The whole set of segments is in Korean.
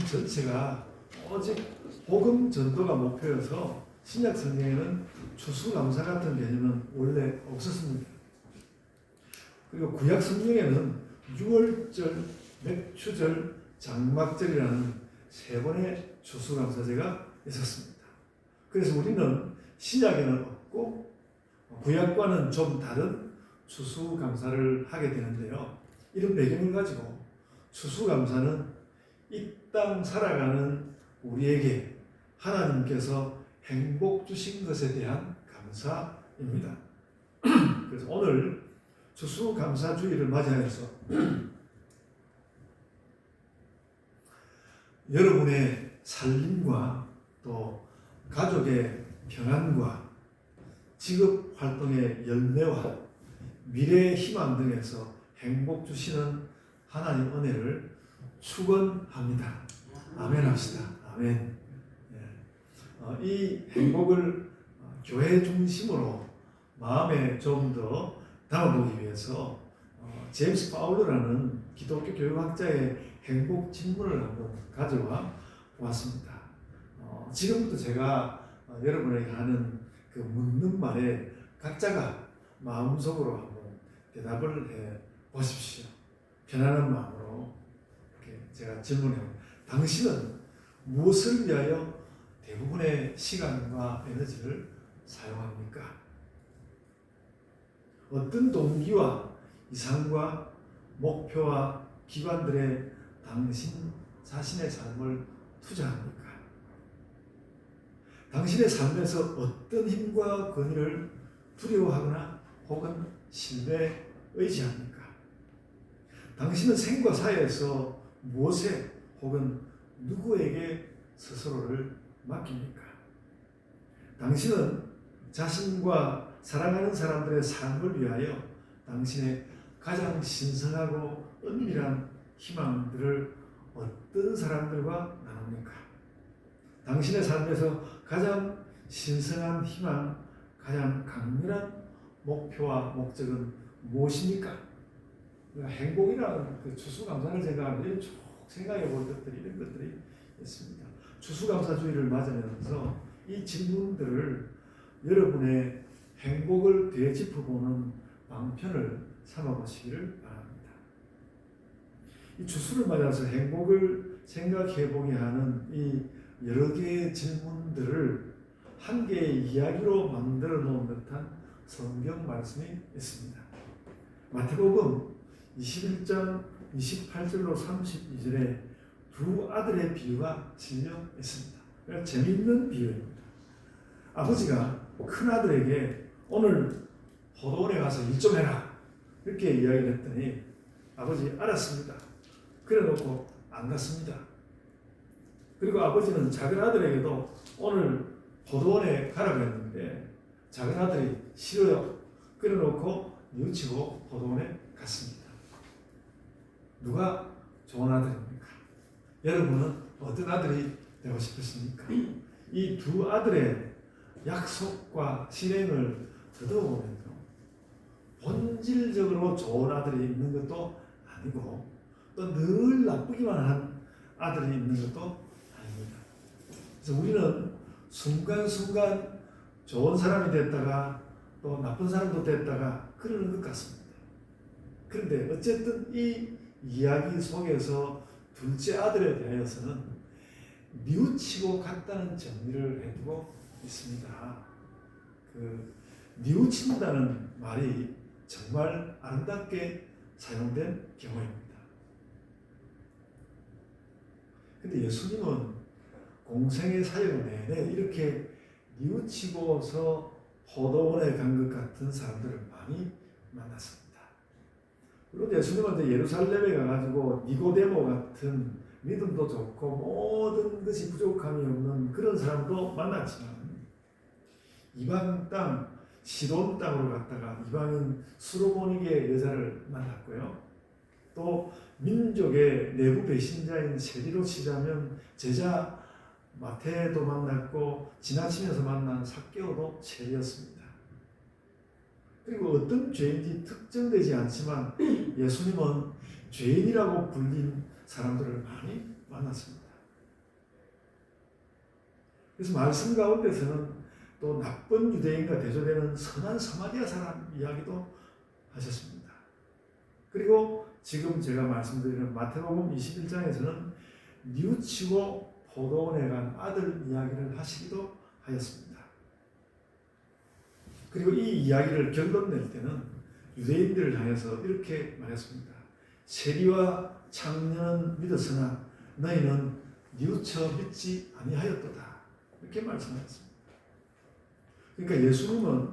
전체가 오직 복음 전도가 목표여서 신약 성경에는 추수감사 같은 개념은 원래 없었습니다. 그리고 구약 성경에는 유월절, 맥추절, 장막절이라는 세 번의 추수감사제가 있었습니다. 그래서 우리는 신약에는 없고 구약과는 좀 다른 추수감사를 하게 되는데요. 이런 배경을 가지고 추수감사는 이 땅 살아가는 우리에게 하나님께서 행복 주신 것에 대한 감사입니다. 그래서 오늘 추수감사주의를 맞이하여서 여러분의 살림과 또 가족의 평안과 직업 활동의 열매와 미래의 희망 등에서 행복 주시는 하나님 은혜를 축원합니다. 아멘 합시다. 아멘. 이 행복을 교회 중심으로 마음에 좀 더 담아보기 위해서 제임스 파울러라는 기독교 교육학자의 행복 질문을 한번 가져와 보았습니다. 지금부터 제가 여러분에게 하는 그 묻는 말에 각자가 마음속으로 한번 대답을 해 보십시오. 편안한 마음으로 이렇게 제가 질문해요. 당신은 무엇을 위하여 대부분의 시간과 에너지를 사용합니까? 어떤 동기와 이상과 목표와 기관들에 당신 자신의 삶을 투자합니까? 당신의 삶에서 어떤 힘과 권위를 두려워하거나 혹은 신뢰에 의지합니까? 당신은 생과 사회에서 무엇에 혹은 누구에게 스스로를 맡깁니까? 당신은 자신과 사랑하는 사람들의 삶을 위하여 당신의 가장 신성하고 은밀한 희망들을 어떤 사람들과 나눕니까? 당신의 삶에서 가장 신성한 희망, 가장 강렬한 목표와 목적은 무엇입니까? 행복이라는 그 추수감사를 제가 쭉 생각해 볼 것들이 이런 것들이 있습니다. 추수감사주의를 맞으면서 이 질문들을 여러분의 행복을 되짚어보는 방편을 삼아보시기를 바랍니다. 이 추수를 맞아서 행복을 생각해보게 하는 이 여러 개의 질문들을 한 개의 이야기로 만들어 놓은 듯한 성경 말씀이 있습니다. 마태복음 21장 28절로 32절에 두 아들의 비유가 실려 있습니다. 재미있는 비유입니다. 아버지가 큰 아들에게 오늘 포도원에 가서 일 좀 해라 이렇게 이야기를 했더니 아버지 알았습니다. 그래 놓고 안 갔습니다. 그리고 아버지는 작은 아들에게도 오늘 포도원에 가라고 했는데 작은 아들이 싫어요. 그래 놓고 뉘우치고 포도원에 갔습니다. 누가 좋은 아들입니까? 여러분은 어떤 아들이 되고 싶으십니까? 이 두 아들의 약속과 실행을 더듬어보면요, 본질적으로 좋은 아들이 있는 것도 아니고 또 늘 나쁘기만 한 아들이 있는 것도 아닙니다. 그래서 우리는 순간순간 좋은 사람이 됐다가 또 나쁜 사람도 됐다가 그러는 것 같습니다. 그런데 어쨌든 이 이야기 속에서 둘째 아들에 대하여서는 뉘우치고 갔다는 정리를 해두고 있습니다. 그 뉘우친다는 말이 정말 아름답게 사용된 경우입니다. 근데 예수님은 공생의 사역 내내 이렇게 뉘우치고서 포도원에 간 것 같은 사람들을 많이 만났습니다. 그런데 예수님은 예루살렘에 가가지고 니고데모 같은 믿음도 좋고 모든 것이 부족함이 없는 그런 사람도 만났지만 이방 땅 시돈 땅으로 갔다가 이방인 수로보니게 여자를 만났고요. 또 민족의 내부 배신자인 세리로 치자면 제자 마태도 만났고 지나치면서 만난 삭개오도 세리였습니다. 그리고 어떤 죄인이 특정되지 않지만 예수님은 죄인이라고 불린 사람들을 많이 만났습니다. 그래서 말씀 가운데서는 또 나쁜 유대인과 대조되는 선한 사마리아 사람 이야기도 하셨습니다. 그리고 지금 제가 말씀드리는 마태복음 21장에서는 뉘우치고 포도원에 간 아들 이야기를 하시기도 하였습니다. 그리고 이 이야기를 결론 낼 때는 유대인들을 향해서 이렇게 말했습니다. 세리와 창녀는 믿었으나 너희는 뉘우쳐 믿지 아니하였도다. 이렇게 말씀하셨습니다. 그러니까 예수님은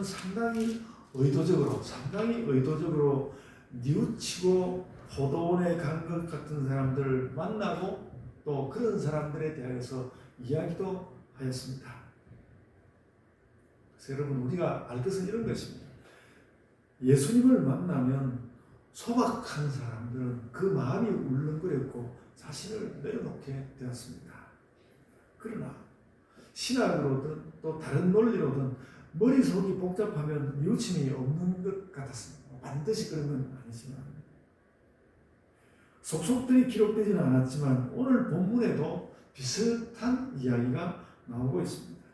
상당히 의도적으로 뉘우치고 포도원에 간 것 같은 사람들을 만나고 또 그런 사람들에 대해서 이야기도 하였습니다. 그래서 여러분 우리가 알 것은 이런 것입니다. 예수님을 만나면 소박한 사람들은 그 마음이 울렁거렸고 자신을 내려놓게 되었습니다. 그러나 신학으로든 또 다른 논리로든 머릿속이 복잡하면 뉘우침이 없는 것 같았습니다. 반드시 그런 건 아니지만 속속들이 기록되지는 않았지만 오늘 본문에도 비슷한 이야기가 나오고 있습니다.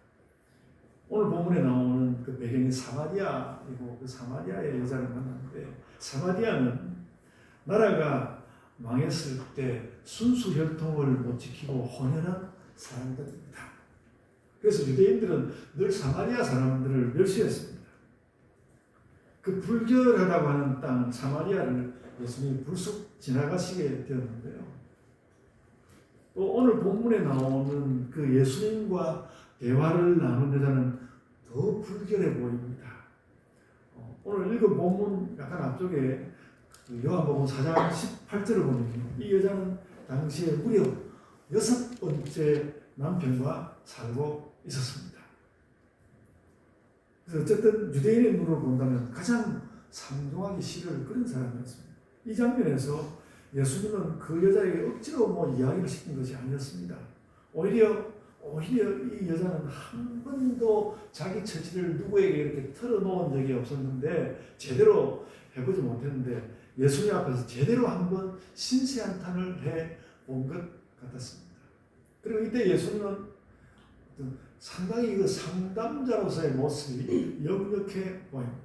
오늘 본문에 나오는 그 배경이 사마리아이고 그 사마리아의 여자를 만났는데 사마리아는 나라가 망했을 때 순수 혈통을 못 지키고 혼연한 사람들입니다. 그래서 유대인들은 늘 사마리아 사람들을 멸시했습니다. 그 불결하다고 하는 땅 사마리아를 예수님이 불쑥 지나가시게 되었는데요. 또 오늘 본문에 나오는 그 예수님과 대화를 나눈 여자는 더 불결해 보입니다. 오늘 읽은 본문 약간 앞쪽에 요한복음 4장 18절을 보면 이 여자는 당시에 무려 6번째 남편과 살고 있었습니다. 그래서 어쨌든 유대인의 눈으로 본다면 가장 상종하기 싫을 그런 사람이었습니다. 이 장면에서 예수님은 그 여자에게 억지로 이야기를 시킨 것이 아니었습니다. 오히려 이 여자는 한 번도 자기 처지를 누구에게 이렇게 털어놓은 적이 없었는데 제대로 해보지 못했는데 예수님 앞에서 제대로 한번 신세한탄을 해본 것 같았습니다. 그리고 이때 예수님은 상당히 그 상담자로서의 모습이 역력해 보입니다.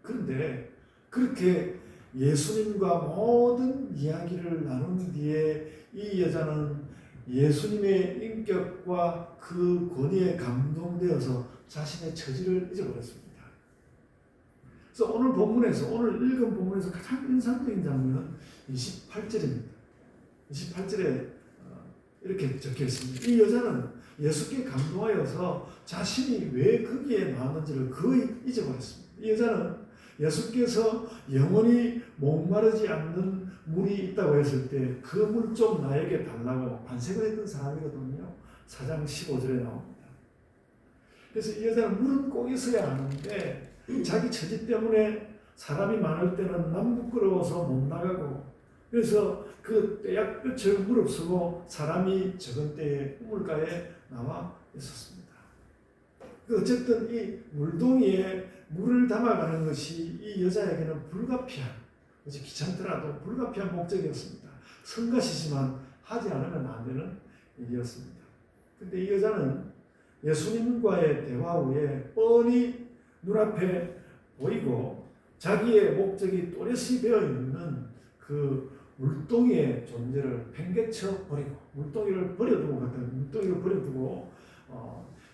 그런데 그렇게 예수님과 모든 이야기를 나눈 뒤에 이 여자는 예수님의 인격과 그 권위에 감동되어서 자신의 처지를 잊어버렸습니다. 그래서 오늘 읽은 본문에서 가장 인상적인 장면은 28절입니다. 28절에 이렇게 적혀 있습니다. 이 여자는 예수께 감동하여서 자신이 왜 거기에 나왔는지를 거의 잊어버렸습니다. 이 여자는 예수께서 영원히 목마르지 않는 물이 있다고 했을 때 그 물 좀 나에게 달라고 반색을 했던 사람이거든요. 4장 15절에 나옵니다. 그래서 이 여자는 물은 꼭 있어야 하는데 자기 처지 때문에 사람이 많을 때는 남 부끄러워서 못 나가고 그래서 그 떼약볕을 무릅쓰고 사람이 적은 때에 우물가에 나와 있었습니다. 어쨌든 이 물동이에 물을 담아가는 것이 이 여자에게는 불가피한, 귀찮더라도 불가피한 목적이었습니다. 성가시지만 하지 않으면 안 되는 일이었습니다. 근데 이 여자는 예수님과의 대화 후에 뻔히 눈앞에 보이고 자기의 목적이 또렷이 되어 있는 그 물동이의 존재를 팽개쳐 버리고 물동이를 버려두고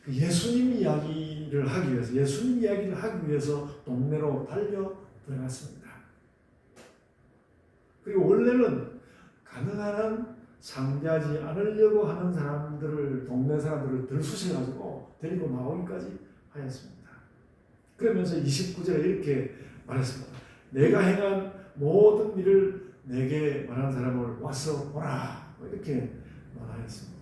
그 예수님 이야기를 하기 위해서 동네로 달려 들어갔습니다. 그리고 원래는 가능한 한 상대하지 않으려고 하는 동네 사람들을 들쑤셔가지고 데리고 나오기까지 하였습니다. 그러면서 29절에 이렇게 말했습니다. 내가 행한 모든 일을 내게 말한 사람을 와서 보라. 이렇게 말하였습니다.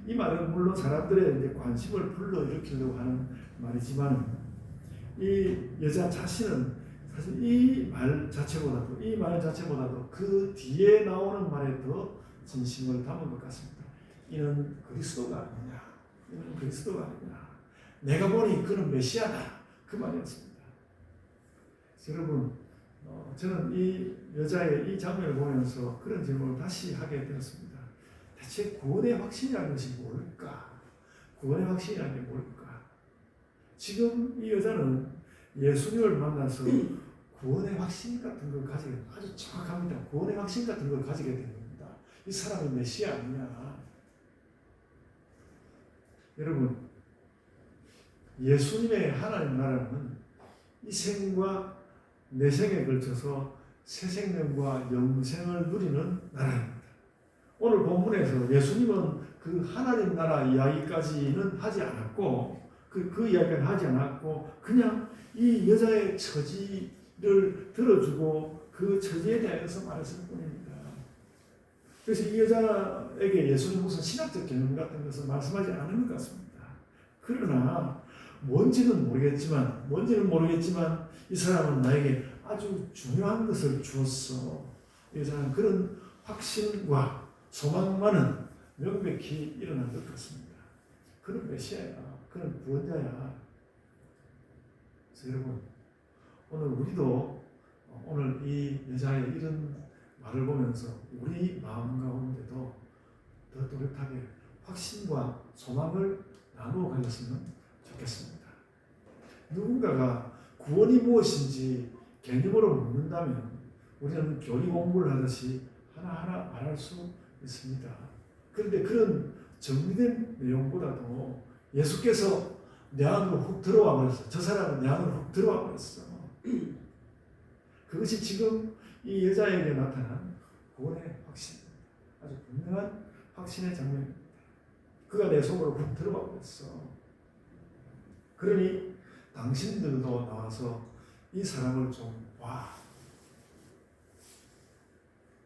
이 말은 물론 사람들의 관심을 불러일으키려고 하는 말이지만 이 여자 자신은 사실 이 말 자체보다도 그 뒤에 나오는 말에 더 진심을 담은 것 같습니다. 이는 그리스도가 아니냐. 내가 보니 그는 메시아다. 그 말이었습니다. 여러분, 저는 이 여자의 이 장면을 보면서 그런 질문을 다시 하게 되었습니다. 대체 구원의 확신이라는 것이 뭘까? 구원의 확신이라는 게 뭘까? 지금 이 여자는 예수님을 만나서 구원의 확신 같은 걸 가지게 아주 정확합니다. 구원의 확신 같은 걸 가지게 된 겁니다. 이 사람이 메시아 아니냐? 여러분, 예수님의 하나님 나라는 이 생과 내 생에 걸쳐서 새 생명과 영생을 누리는 나라입니다. 오늘 본문에서 예수님은 그 하나님 나라 이야기까지는 하지 않았고 그 이야기는 하지 않았고 그냥 이 여자의 처지를 들어주고 그 처지에 대해서 말했을 뿐입니다. 그래서 이 여자에게 예수님 무슨 신학적 개념 같은 것을 말씀하지 않은 것 같습니다. 그러나 뭔지는 모르겠지만 이 사람은 나에게 아주 중요한 것을 주었어. 이 여자는 그런 확신과 소망만은 명백히 일어난 것 같습니다. 그런 메시아야. 그런 구원자야. 그래서 여러분, 오늘 우리도 오늘 이 여자의 이런 말을 보면서 우리 마음 가운데도 더 또렷하게 확신과 소망을 나누어 가졌으면 좋겠습니다. 누군가가 구원이 무엇인지 개념으로 묻는다면 우리는 교리 공부를 하듯이 하나하나 말할 수 있습니다. 그런데 그런 정리된 내용보다도 예수께서 내 안으로 훅 들어와 버렸어. 저 사람은 내 안으로 훅 들어와 버렸어. 그것이 지금 이 여자에게 나타난 구원의 확신, 아주 분명한 확신의 장면입니다. 그가 내 속으로 훅 들어와 버렸어. 그러니 당신들도 나와서 이 사람을 좀 봐.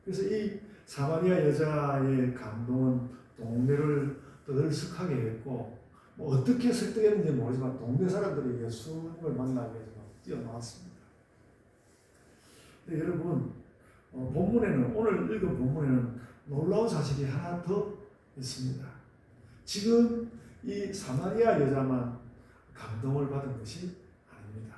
그래서 이 사마리아 여자의 감동은 동네를 떠들썩하게 했고 어떻게 설득했는지 모르지만 동네 사람들이 예수님을 만나기 위해서 뛰어나왔습니다. 근데 여러분, 오늘 읽은 본문에는 놀라운 사실이 하나 더 있습니다. 지금 이 사마리아 여자만 감동을 받은 것이 아닙니다.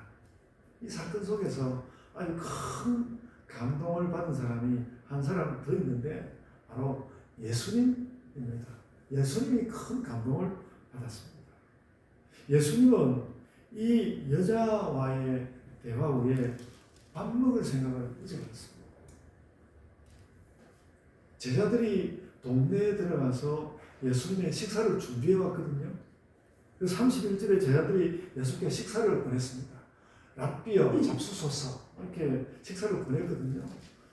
이 사건 속에서 아주 큰 감동을 받은 사람이 한 사람 더 있는데 바로 예수님입니다. 예수님이 큰 감동을 받았습니다. 예수님은 이 여자와의 대화 후에 밥 먹을 생각을 잊어버렸습니다. 제자들이 동네에 들어가서 예수님의 식사를 준비해 왔거든요. 그래서 31절에 제자들이 예수께 식사를 보냈습니다. 랍비여 잡수소서 이렇게 식사를 보냈거든요.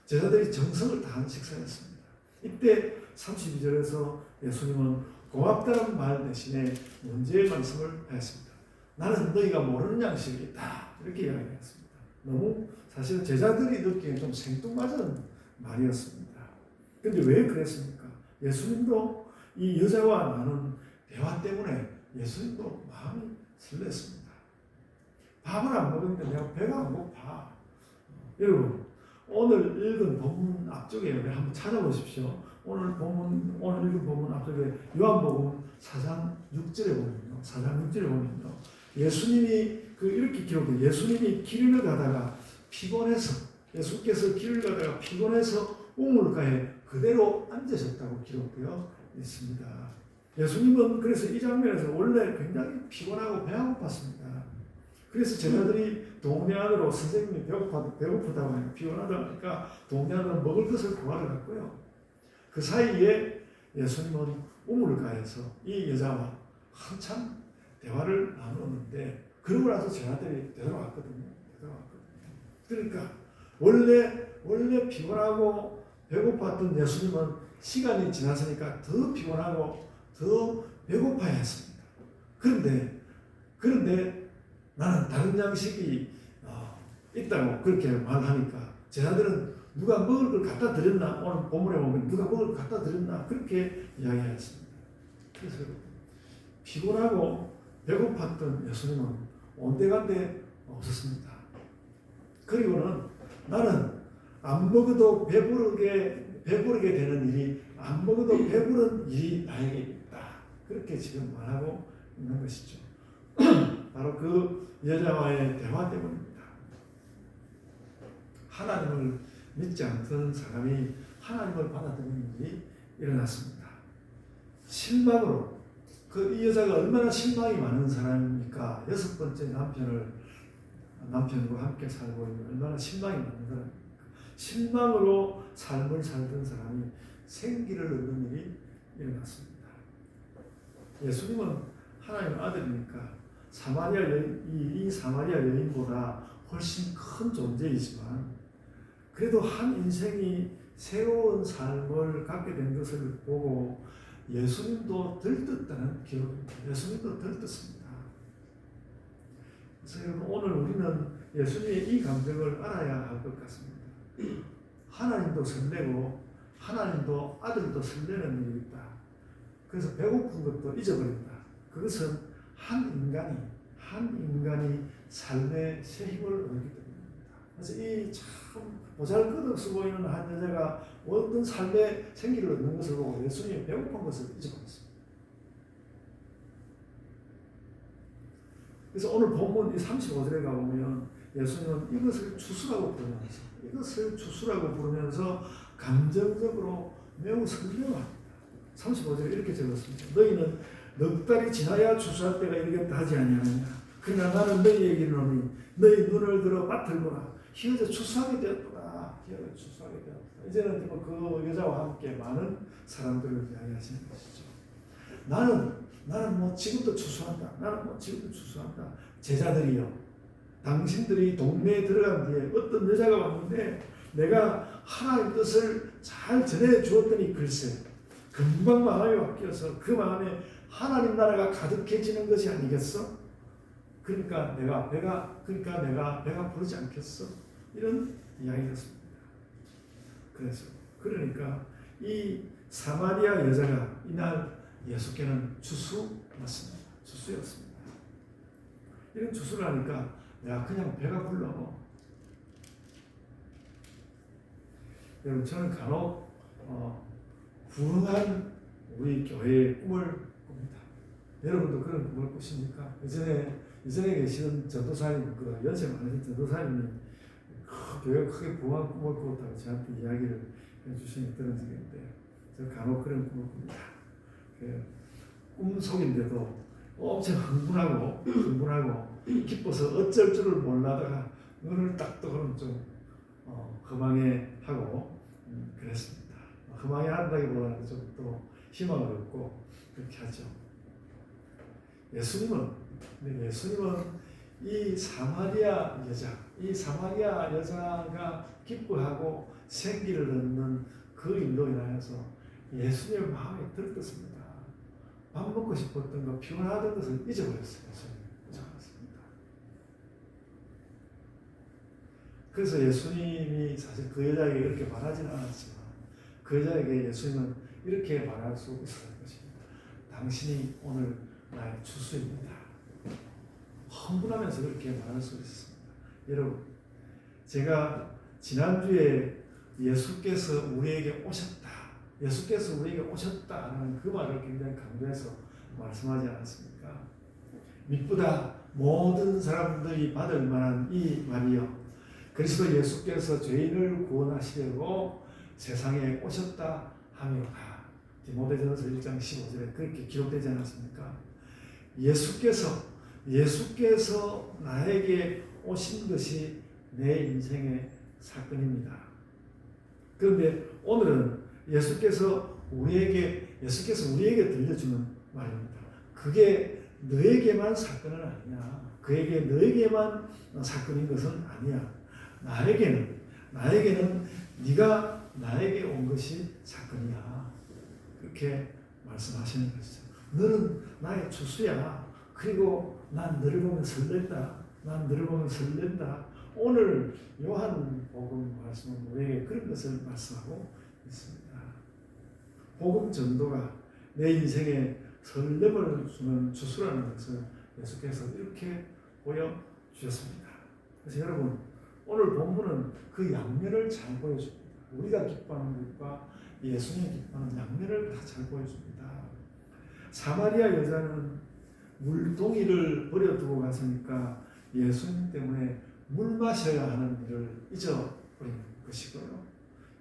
제자들이 정성을 다한 식사였습니다. 이때 32절에서 예수님은 고맙다는 말 대신에 문제의 말씀을 하였습니다. 나는 너희가 모르는 양식이 있다. 이렇게 이야기했습니다. 너무 사실은 제자들이 듣기에 좀 생뚱맞은 말이었습니다. 그런데 왜 그랬습니까? 예수님도 이 여자와 나눈 대화 때문에 예수님도 마음이 설렜습니다. 밥을 안 먹었는데 내가 배가 안 고파. 여러분, 오늘 읽은 본문 앞쪽에 한번 찾아보십시오. 오늘 읽은 본문 앞쪽에 요한복음 4장 6절에 보면요. 예수님이 이렇게 기록돼요. 예수님이 길을 가다가 예수께서 길을 가다가 피곤해서 우물가에 그대로 앉으셨다고 기록되어 있습니다. 예수님은 그래서 이 장면에서 원래 굉장히 피곤하고 배가 고팠습니다. 그래서 제자들이 동네 안으로 선생님이 배고프다고 하니까 피곤하다고 하니까 동네 안으로 먹을 것을 구하러 갔고요. 그 사이에 예수님은 우물가에서 이 여자와 한참 대화를 나누었는데 그러고 나서 제자들이 되돌아왔거든요. 그러니까 원래 피곤하고 배고팠던 예수님은 시간이 지났으니까 더 피곤하고 더 배고파야 했습니다. 그런데 나는 다른 양식이 있다고 그렇게 말하니까 제자들은 누가 먹을 걸 갖다 드렸나? 오늘 본문에 보면 누가 먹을 걸 갖다 드렸나? 그렇게 이야기했습니다. 그래서 피곤하고 배고팠던 예수님은 온데간데 없었습니다. 그리고는 나는 안 먹어도 배부르게 되는 일이 안 먹어도 배부른 일이 나에게 있다. 그렇게 지금 말하고 있는 것이죠. 바로 그 여자와의 대화 때문입니다. 하나님을 믿지 않던 사람이 하나님을 받아들이는 일이 일어났습니다. 실망으로 이 여자가 얼마나 실망이 많은 사람입니까? 6번째 남편과 함께 살고 있는 얼마나 실망이 많은 사람입니까? 실망으로 삶을 살던 사람이 생기를 얻는 일이 일어났습니다. 예수님은 하나님의 아들이니까 이 사마리아 여인보다 훨씬 큰 존재이지만 그래도 한 인생이 새로운 삶을 갖게 된 것을 보고 예수님도 들떴다는 기록입니다. 예수님도 들떴습니다. 그래서 여러분 오늘 우리는 예수님의 이 감정을 알아야 할 것 같습니다. 하나님도 설레고 하나님도 아들도 설레는 일이 있다. 그래서 배고픈 것도 잊어버린다. 그것은 한 인간이 삶의 새 힘을 얻기 때문입니다. 그래서 이 참 보잘것없어 보이는 한 여자가 어떤 삶의 생기를 얻는 것을 보고 예수님이 배고픈 것을 잊어버렸습니다. 그래서 오늘 본문 이 35절에 가보면 예수님은 이것을 주수라고 부르면서 감정적으로 매우 설명합니다. 35절에 이렇게 적었습니다. 너희는 넉 달이 지나야 주수할 때가 이르겠다 하지 아니하느냐. 그러나 나는 너희에게 이르노니 너희 눈을 들어 밭을 보라. 희어져 추수하게 되었구나. 이제는 그 여자와 함께 많은 사람들을 이야기하시는 것이죠. 나는 뭐 지금도 추수한다. 제자들이요. 당신들이 동네에 들어간 뒤에 어떤 여자가 왔는데 내가 하나님 뜻을 잘 전해 주었더니 글쎄 금방 마음이 바뀌어서 그 마음에 하나님 나라가 가득해지는 것이 아니겠어? 그러니까 내가 배가 부르지 않겠어? 이런 이야기였습니다. 그러니까 이 사마리아 여자가 이날 예수께는 주수였습니다. 이런 주수를 하니까 내가 그냥 배가 불러. 여러분 저는 간혹 부흥한 우리 교회의 꿈을 꿉니다. 여러분도 그런 꿈을 꾸십니까? 예전에 계시는 전도사님, 연세 많으신 전도사님이 교회가 크게 부흥한 꿈을 꾸었다고 저한테 이야기를 해주시니 들은 적이 있는데 제가 간혹 그런 꿈을 꿉니다. 꿈속인데도 엄청 흥분하고 기뻐서 어쩔 줄을 몰라다가 눈을 딱 뜨고는 좀 허망해하고 그랬습니다. 허망해한다기보다는 좀 또 희망을 얻고 그렇게 하죠. 예수님은 이 사마리아 여자가 기뻐하고 생기를 얻는 그 일로 인하여서 예수님의 마음이 들떴습니다. 밥 먹고 싶었던 거, 피곤하던 것을 잊어버렸어요. 잊어버렸습니다. 그래서 예수님이 사실 그 여자에게 이렇게 말하지는 않았지만 그 여자에게 예수님은 이렇게 말할 수 있었던 것입니다. 당신이 오늘 나의 주수입니다. 흥분하면서 그렇게 말할 수 있습니다. 여러분, 제가 지난주에 예수께서 우리에게 오셨다는 그 말을 굉장히 강조해서 말씀하지 않았습니까? 미쁘다 모든 사람들이 받을 만한 이 말이요. 그리스도 예수께서 죄인을 구원하시려고 세상에 오셨다 하미로다. 디모데전서 1장 15절에 그렇게 기록되지 않았습니까? 예수께서 나에게 오신 것이 내 인생의 사건입니다. 그런데 오늘은 예수께서 우리에게 들려주는 말입니다. 그게 너에게만 사건은 아니야. 그에게 너에게만 사건인 것은 아니야. 나에게는 네가 나에게 온 것이 사건이야. 그렇게 말씀하시는 것이죠. 너는 나의 주수야. 그리고 난 너를 보면 설렌다. 오늘 요한복음 말씀은 우리에게 그런 것을 말씀하고 있습니다. 복음 전도가 내 인생에 설렘을 주는 주수라는 것을 예수께서 이렇게 보여주셨습니다. 그래서 여러분 오늘 본문은 그 양면을 잘 보여줍니다. 우리가 기뻐하는 것과 예수님이 기뻐하는 양면을 다 잘 보여줍니다. 사마리아 여자는 물동이를 버려두고 갔으니까 예수님 때문에 물 마셔야 하는 일을 잊어버린 것이고요.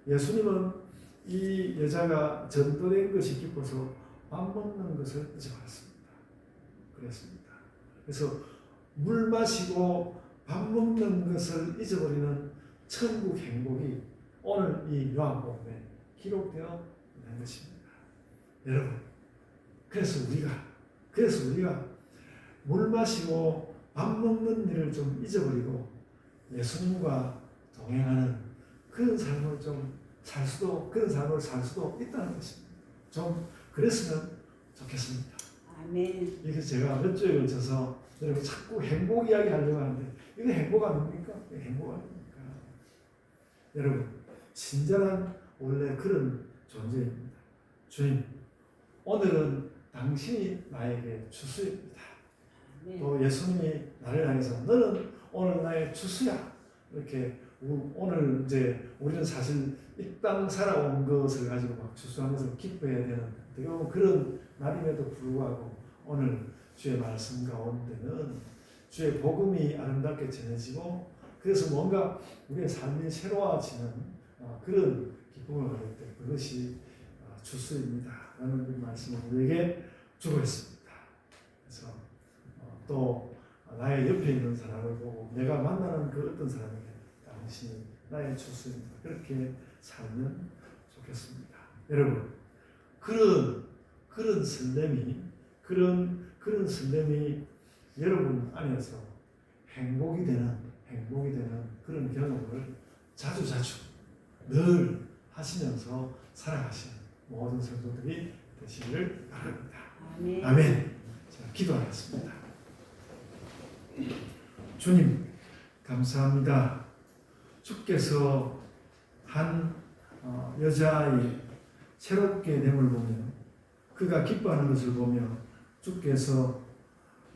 예수님은 이 여자가 전도된 것이 기뻐서 밥 먹는 것을 잊어버렸습니다. 그랬습니다. 그래서 물 마시고 밥 먹는 것을 잊어버리는 천국 행복이 오늘 이 요한복음에 기록되어 있는 것입니다. 여러분, 그래서 우리가 물 마시고 밥 먹는 일을 좀 잊어버리고 예수님과 동행하는 그런 삶을 그런 삶을 살 수도 있다는 것입니다. 좀 그랬으면 좋겠습니다. 아멘. 이게 제가 몇 주에 걸쳐서 여러분 자꾸 행복 이야기 하려고 하는데 이거 행복 아닙니까? 이거 행복 아닙니까? 여러분, 친절한 원래 그런 존재입니다. 주님, 오늘은 당신이 나에게 주수입니다. 아멘. 또 예수님이 나를 향해서 너는 오늘 나의 주수야. 이렇게 오늘 이제 우리는 사실 이 땅 살아온 것을 가지고 막 주수하면서 기뻐해야 되는 그런 날임에도 불구하고 오늘 주의 말씀 가운데는 주의 복음이 아름답게 전해지고 그래서 뭔가 우리의 삶이 새로워지는 그런 기쁨을 가질 때 그것이 주수입니다. 라는 그 말씀을 우리에게 주고 있습니다. 그래서 또 나의 옆에 있는 사람을 보고 내가 만나는 그 어떤 사람에게 당신이 나의 주수입니다. 그렇게 살면 좋겠습니다. 여러분, 그런 설렘이 여러분 안에서 행복이 되는 그런 경험을 자주 늘 하시면서 살아가시는 모든 성도들이 되시기를 바랍니다. 아멘. 아멘. 자, 기도하겠습니다. 주님, 감사합니다. 주께서 한 여자아이 새롭게 됨을 보며 그가 기뻐하는 것을 보며 주께서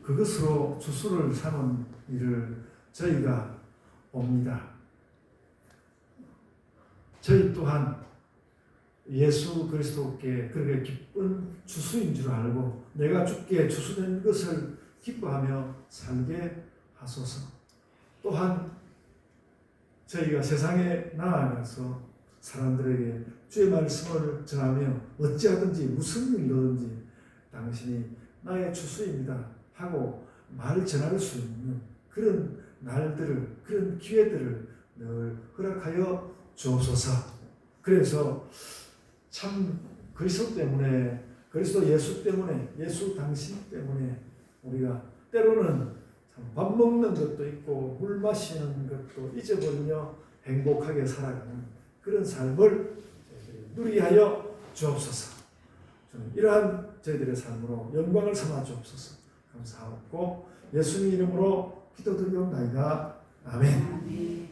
그것으로 주수를 삼은 일을 저희가 봅니다. 저희 또한 예수 그리스도께 그렇게 기쁜 주수인 줄 알고 내가 주께 주수된 것을 기뻐하며 살게 하소서. 또한 저희가 세상에 나아가서 사람들에게 주의 말씀을 전하며 어찌하든지 무슨 일로든지 당신이 나의 주수입니다 하고 말을 전할 수 있는 그런 날들을 그런 기회들을 늘 허락하여 주옵소서. 그래서 참 그리스도 때문에 그리스도 예수 때문에 예수 당신 때문에 우리가 때로는 밥 먹는 것도 있고 물 마시는 것도 잊어버리며 행복하게 살아가는 그런 삶을 누리게 하여 주옵소서. 저는 이러한 저희들의 삶으로 영광을 삼아 주옵소서. 감사하고 예수님 이름으로 기도드리옵나이다. 아멘. 아멘.